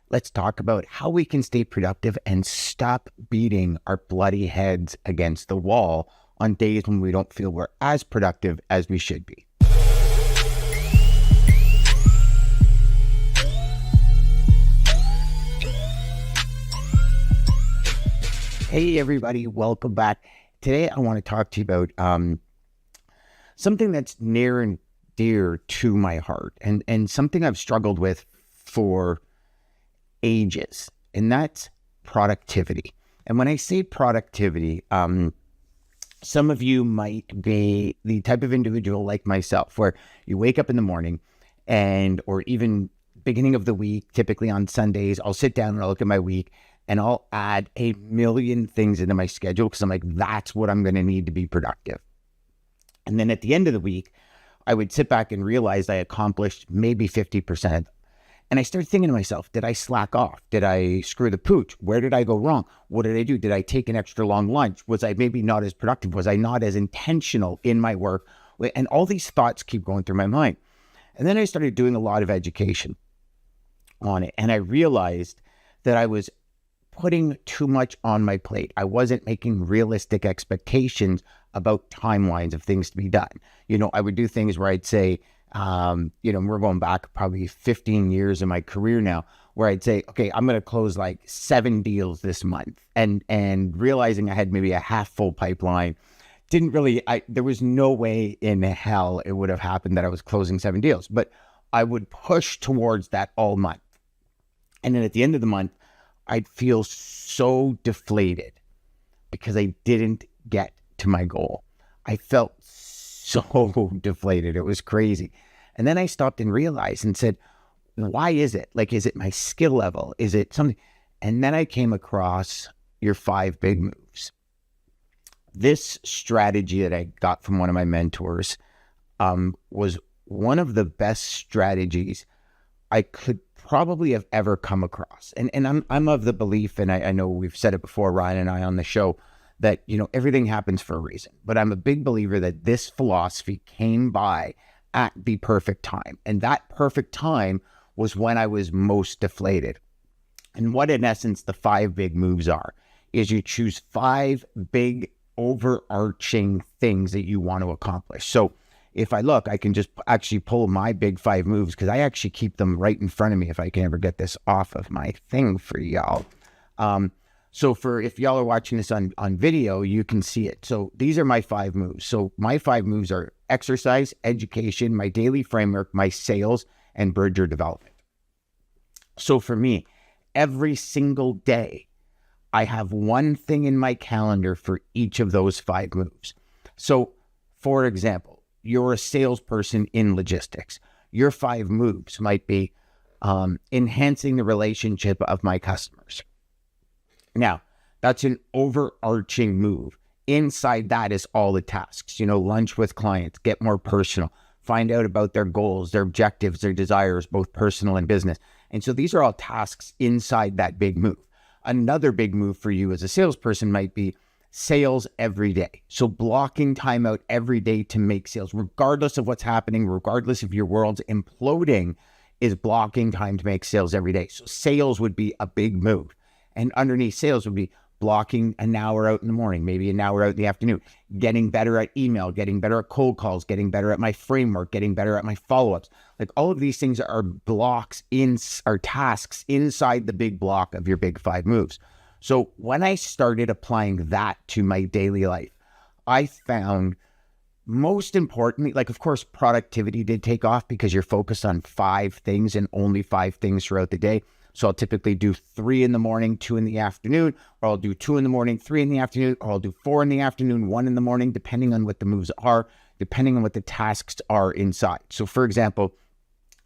let's talk about how we can stay productive and stop beating our bloody heads against the wall on days when we don't feel we're as productive as we should be. Hey everybody, welcome back. Today I want to talk to you about something that's near and dear to my heart and something I've struggled with for ages, and that's productivity. And when I say productivity, some of you might be the type of individual like myself where you wake up in the morning or even beginning of the week, typically on Sundays, I'll sit down and I'll look at my week and I'll add a million things into my schedule because I'm like, that's what I'm going to need to be productive. And then at the end of the week, I would sit back and realize I accomplished maybe 50% of them. And I started thinking to myself, did I slack off? Did I screw the pooch? Where did I go wrong? What did I do? Did I take an extra long lunch? Was I maybe not as productive? Was I not as intentional in my work? And all these thoughts keep going through my mind. And then I started doing a lot of education on it. And I realized that I was putting too much on my plate. I wasn't making realistic expectations about timelines of things to be done. I would do things where I'd say, we're going back probably 15 years in my career now, where I'd say, okay, I'm going to close like 7 deals this month. And realizing I had maybe a half full pipeline, there was no way in hell it would have happened that I was closing 7 deals, but I would push towards that all month. And then at the end of the month, I'd feel so deflated because I didn't get to my goal. I felt so deflated. It was crazy. And then I stopped and realized and said, why is it? Like, is it my skill level? Is it something? And then I came across your 5 big moves. This strategy that I got from one of my mentors was one of the best strategies I could probably have ever come across. And I'm of the belief, and I know we've said it before, Ryan and I on the show, that, everything happens for a reason. But I'm a big believer that this philosophy came by at the perfect time. And that perfect time was when I was most deflated. And what, in essence, the 5 big moves are, is you choose 5 big overarching things that you want to accomplish. So if I look, I can just actually pull my big 5 moves because I actually keep them right in front of me if I can ever get this off of my thing for y'all. So if y'all are watching this on video, you can see it. So these are my 5 moves. So my 5 moves are exercise, education, my daily framework, my sales, and bridger development. So for me, every single day, I have one thing in my calendar for each of those 5 moves. So for example, you're a salesperson in logistics. Your 5 moves might be enhancing the relationship of my customers. Now, that's an overarching move. Inside that is all the tasks, lunch with clients, get more personal, find out about their goals, their objectives, their desires, both personal and business. And so these are all tasks inside that big move. Another big move for you as a salesperson might be sales every day. So blocking time out every day to make sales, regardless of what's happening, regardless if your world's imploding, is blocking time to make sales every day. So sales would be a big move. And underneath sales would be blocking an hour out in the morning, maybe an hour out in the afternoon, getting better at email, getting better at cold calls, getting better at my framework, getting better at my follow-ups. Like all of these things are tasks inside the big block of your big 5 moves. So when I started applying that to my daily life, I found most importantly, like, of course, productivity did take off because you're focused on 5 things and only 5 things throughout the day. So I'll typically do 3 in the morning, 2 in the afternoon, or I'll do 2 in the morning, 3 in the afternoon, or I'll do 4 in the afternoon, 1 in the morning, depending on what the moves are, depending on what the tasks are inside. So for example,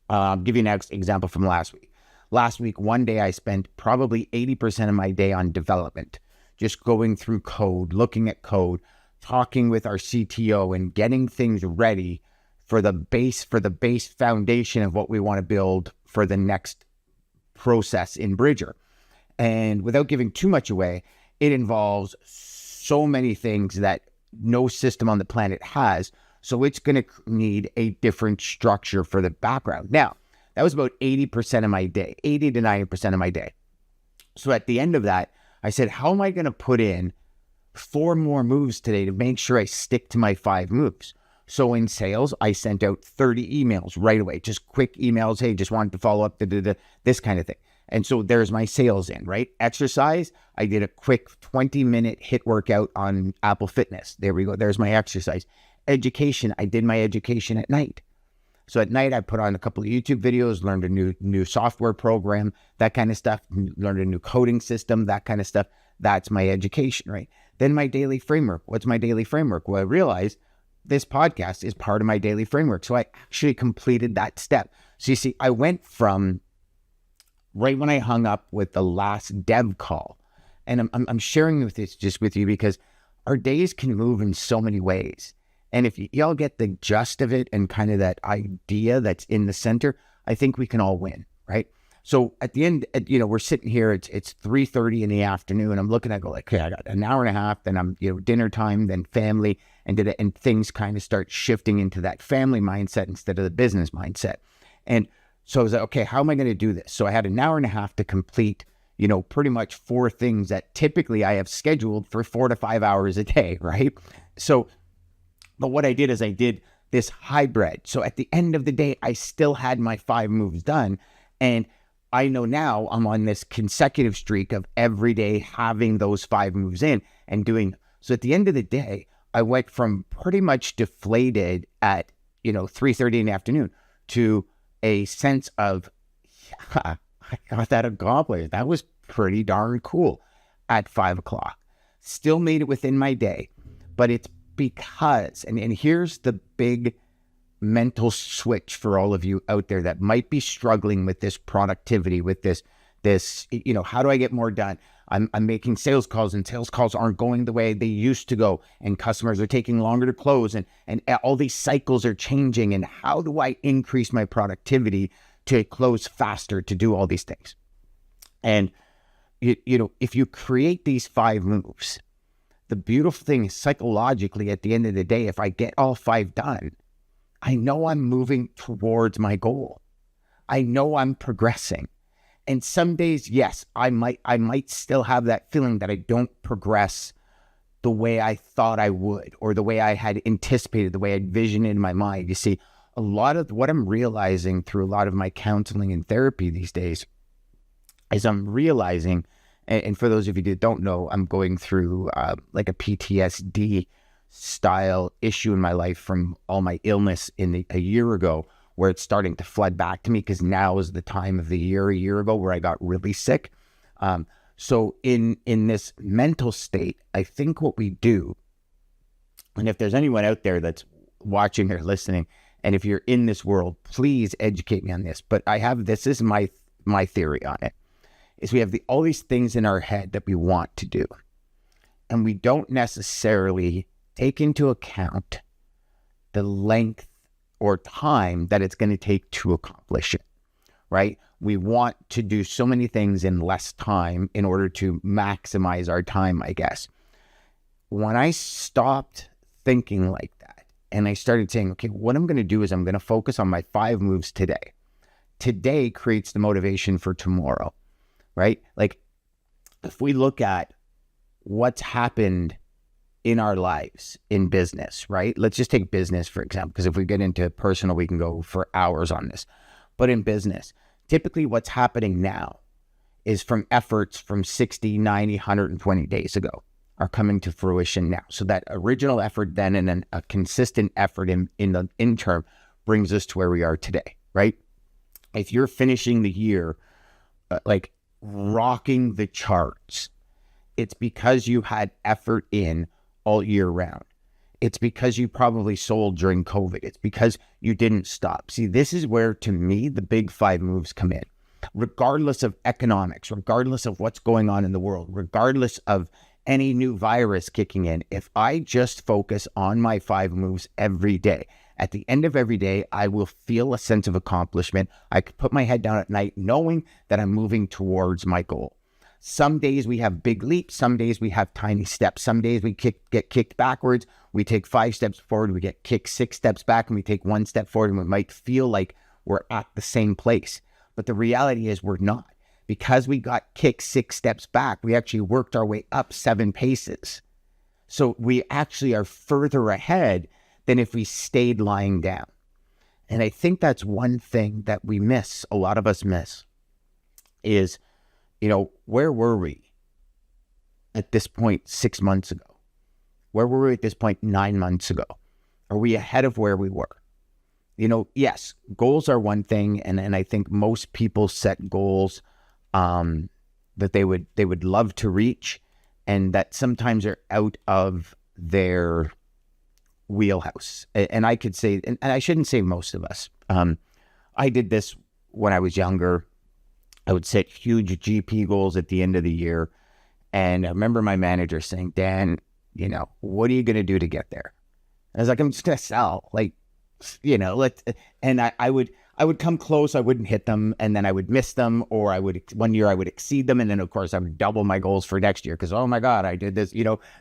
I'll give you an example from last week. Last week, one day I spent probably 80% of my day on development, just going through code, looking at code, talking with our CTO and getting things ready for the base foundation of what we want to build for the next process in Bridger. And without giving too much away, it involves so many things that no system on the planet has. So it's going to need a different structure for the background. Now, That was about 80% of my day, 80 to 90% of my day. So at the end of that, I said, how am I going to put in 4 more moves today to make sure I stick to my 5 moves? So in sales, I sent out 30 emails right away, just quick emails. Hey, just wanted to follow up, this kind of thing. And so there's my sales in, right? Exercise, I did a quick 20-minute HIIT workout on Apple Fitness. There we go. There's my exercise. Education, I did my education at night. So at night, I put on a couple of YouTube videos, learned a new software program, that kind of stuff, learned a new coding system, that kind of stuff. That's my education, right? Then my daily framework. What's my daily framework? Well, I realized this podcast is part of my daily framework. So I actually completed that step. So you see, I went from right when I hung up with the last dev call, and I'm sharing this just with you because our days can move in so many ways. And if y'all get the gist of it and kind of that idea that's in the center, I think we can all win, right? So at the end, we're sitting here, it's 3:30 in the afternoon. I'm looking, I go like, okay, I got an hour and a half, then I'm, dinner time, then family, and things kind of start shifting into that family mindset instead of the business mindset. And so I was like, okay, how am I going to do this? So I had an hour and a half to complete, pretty much 4 things that typically I have scheduled for 4 to 5 hours a day, right? But what I did is I did this hybrid. So at the end of the day, I still had my 5 moves done. And I know now I'm on this consecutive streak of every day having those 5 moves in and doing. So at the end of the day, I went from pretty much deflated at, 3:30 in the afternoon to a sense of, yeah, I got that accomplished. That was pretty darn cool at 5 o'clock. Still made it within my day, but it's because, and here's the big mental switch for all of you out there that might be struggling with this productivity, with this, how do I get more done? I'm making sales calls and sales calls aren't going the way they used to go, and customers are taking longer to close, and all these cycles are changing. And how do I increase my productivity to close faster, to do all these things? And, if you create these 5 moves, the beautiful thing is psychologically at the end of the day, if I get all 5 done, I know I'm moving towards my goal. I know I'm progressing. And some days, yes, I might still have that feeling that I don't progress the way I thought I would, or the way I had anticipated, the way I envisioned in my mind. You see, a lot of what I'm realizing through a lot of my counseling and therapy these days is I'm realizing, and for those of you that don't know, I'm going through like a PTSD style issue in my life from all my illness a year ago, where it's starting to flood back to me because now is the time of the year a year ago where I got really sick. So in this mental state, I think what we do, and if there's anyone out there that's watching or listening, and if you're in this world, please educate me on this. But this is my theory on it, is we have all these things in our head that we want to do, and we don't necessarily take into account the length or time that it's going to take to accomplish it, right? We want to do so many things in less time in order to maximize our time, I guess. When I stopped thinking like that, and I started saying, okay, what I'm going to do is I'm going to focus on my 5 moves today. Today creates the motivation for tomorrow, right? Like, if we look at what's happened in our lives in business, right? Let's just take business, for example, because if we get into personal, we can go for hours on this. But in business, typically what's happening now is from efforts from 60, 90, 120 days ago are coming to fruition now. So that original effort then, and then a consistent effort in the interim brings us to where we are today, right? If you're finishing the year like rocking the charts, it's because you had effort in all year round. It's because you probably sold during COVID. It's because you didn't stop. See, this is where, to me, the big 5 moves come in. Regardless of economics, regardless of what's going on in the world, regardless of any new virus kicking in, if I just focus on my 5 moves every day, at the end of every day, I will feel a sense of accomplishment. I could put my head down at night knowing that I'm moving towards my goal. Some days we have big leaps. Some days we have tiny steps. Some days we get kicked backwards. We take 5 steps forward. We get kicked 6 steps back, and we take 1 step forward, and we might feel like we're at the same place. But the reality is we're not. Because we got kicked 6 steps back, we actually worked our way up 7 paces. So we actually are further ahead than if we stayed lying down. And I think that's one thing that we miss, a lot of us miss, is, where were we at this point 6 months ago? Where were we at this point 9 months ago? Are we ahead of where we were? Yes, goals are one thing, and I think most people set goals that they would love to reach, and that sometimes are out of their wheelhouse. And I could say, and I shouldn't say most of us. I did this when I was younger. I would set huge GP goals at the end of the year, and I remember my manager saying, "Dan, what are you going to do to get there?" I was like, "I'm just going to sell." And I would come close. I wouldn't hit them, and then I would miss them, or one year I would exceed them. And then of course I would double my goals for next year. Cause oh my God, I did this,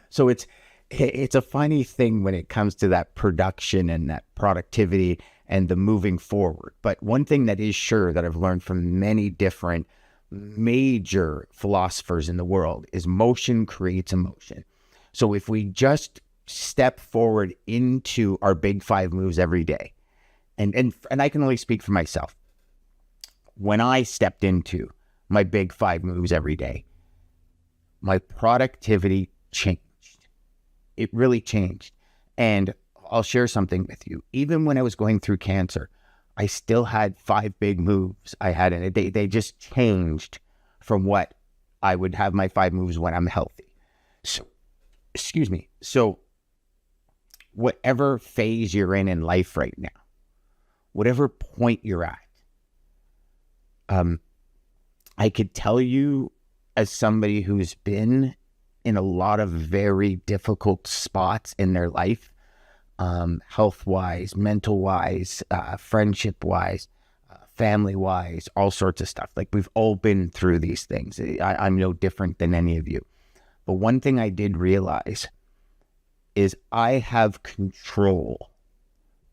so it's a funny thing when it comes to that production and that productivity and the moving forward. But one thing that is sure that I've learned from many different major philosophers in the world is motion creates emotion. So if we just step forward into our big 5 moves every day, and I can only speak for myself. When I stepped into my big 5 moves every day, my productivity changed. It really changed. And I'll share something with you. Even when I was going through cancer, I still had 5 big moves I had in a day. They just changed from what I would have my 5 moves when I'm healthy. So, So whatever phase you're in life right now, whatever point you're at, I could tell you, as somebody who's been in a lot of very difficult spots in their life, health-wise, mental-wise, friendship-wise, family-wise, all sorts of stuff. Like, we've all been through these things. I'm no different than any of you. But one thing I did realize is I have control.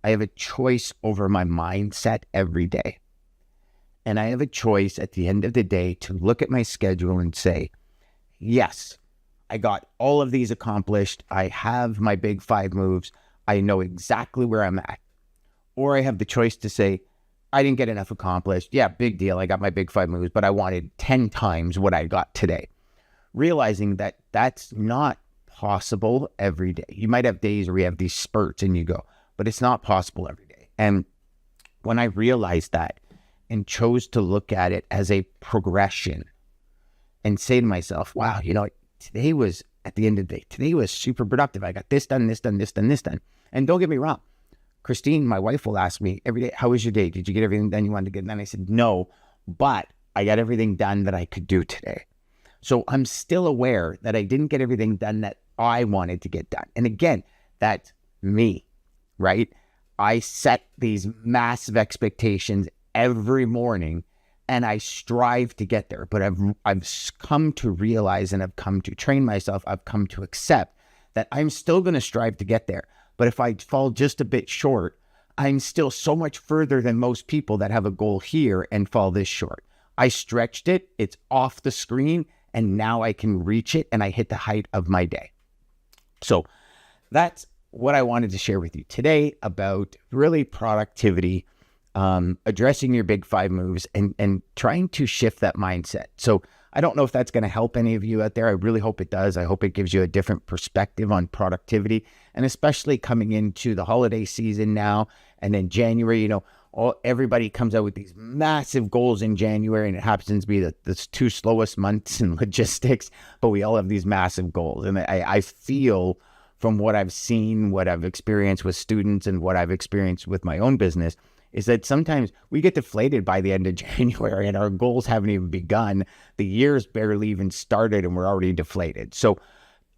I have a choice over my mindset every day. And I have a choice at the end of the day to look at my schedule and say, yes, I got all of these accomplished. I have my big 5 moves. I know exactly where I'm at. Or I have the choice to say, I didn't get enough accomplished. Yeah, big deal. I got my big 5 moves, but I wanted 10 times what I got today. Realizing that that's not possible every day. You might have days where you have these spurts and you go, but it's not possible every day. And when I realized that and chose to look at it as a progression and say to myself, wow, today was, at the end of the day, today was super productive. I got this done, this done, this done, this done. And don't get me wrong, Christine, my wife, will ask me every day, how was your day? Did you get everything done you wanted to get done? I said, no, but I got everything done that I could do today. So I'm still aware that I didn't get everything done that I wanted to get done. And again, that's me, right? I set these massive expectations every morning and I strive to get there. But I've come to realize, and I've come to train myself, I've come to accept that I'm still going to strive to get there. But if I fall just a bit short, I'm still so much further than most people that have a goal here and fall this short. I stretched it, it's off the screen, and now I can reach it and I hit the height of my day. So that's what I wanted to share with you today about really productivity, addressing your big 5 moves and trying to shift that mindset. So I don't know if that's going to help any of you out there. I really hope it does. I hope it gives you a different perspective on productivity, and especially coming into the holiday season now. And then January, everybody comes out with these massive goals in January, and it happens to be the 2 slowest months in logistics, but we all have these massive goals. And I feel, from what I've seen, what I've experienced with students and what I've experienced with my own business, is that sometimes we get deflated by the end of January and our goals haven't even begun. The year's barely even started and we're already deflated. So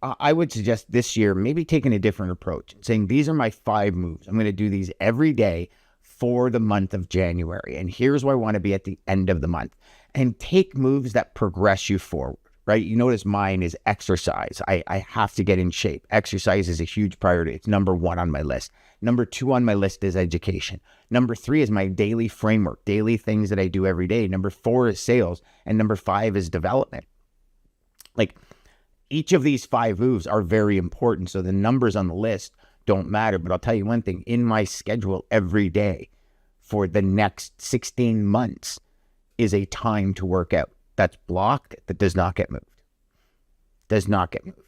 I would suggest this year maybe taking a different approach and saying, these are my 5 moves. I'm going to do these every day for the month of January. And here's where I want to be at the end of the month. And take moves that progress you forward, right? You notice mine is exercise. I have to get in shape. Exercise is a huge priority. It's number 1 on my list. Number 2 on my list is education. Number 3 is my daily framework, daily things that I do every day. Number 4 is sales. And number 5 is development. Like, each of these 5 moves are very important. So the numbers on the list don't matter. But I'll tell you one thing, in my schedule every day for the next 16 months is a time to work out. That's blocked, that does not get moved. Does not get moved.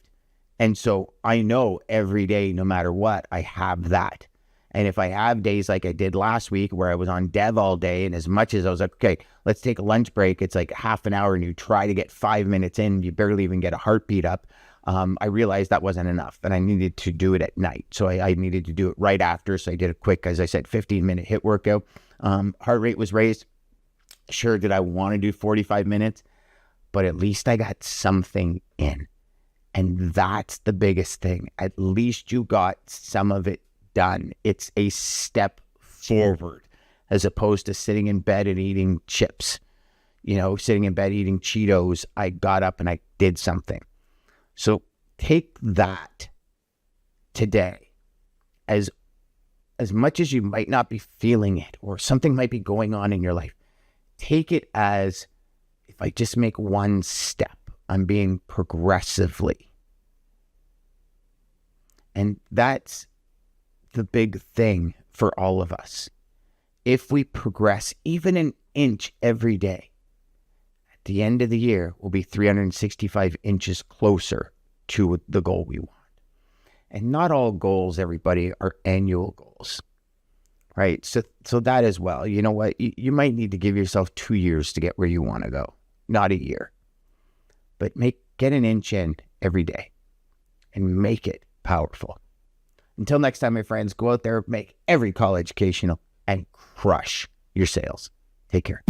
And so I know every day, no matter what, I have that. And if I have days like I did last week where I was on dev all day, and as much as I was like, okay, let's take a lunch break, it's like half an hour and you try to get 5 minutes in, you barely even get a heartbeat up. I realized that wasn't enough and I needed to do it at night. So I needed to do it right after. So I did a quick, as I said, 15-minute HIIT workout. Heart rate was raised. Sure, did I want to do 45 minutes? But at least I got something in. And that's the biggest thing. At least you got some of it done. It's a step forward as opposed to sitting in bed and eating chips. Sitting in bed eating Cheetos. I got up and I did something. So take that today as much as you might not be feeling it or something might be going on in your life. Take it as, if I just make one step, I'm being progressively. And that's the big thing for all of us. If we progress even an inch every day, at the end of the year, we'll be 365 inches closer to the goal we want. And not all goals, everybody, are annual goals. Right. So that as well. You know what? You might need to give yourself 2 years to get where you want to go, not a year. But get an inch in every day and make it powerful. Until next time, my friends, go out there, make every call educational, and crush your sales. Take care.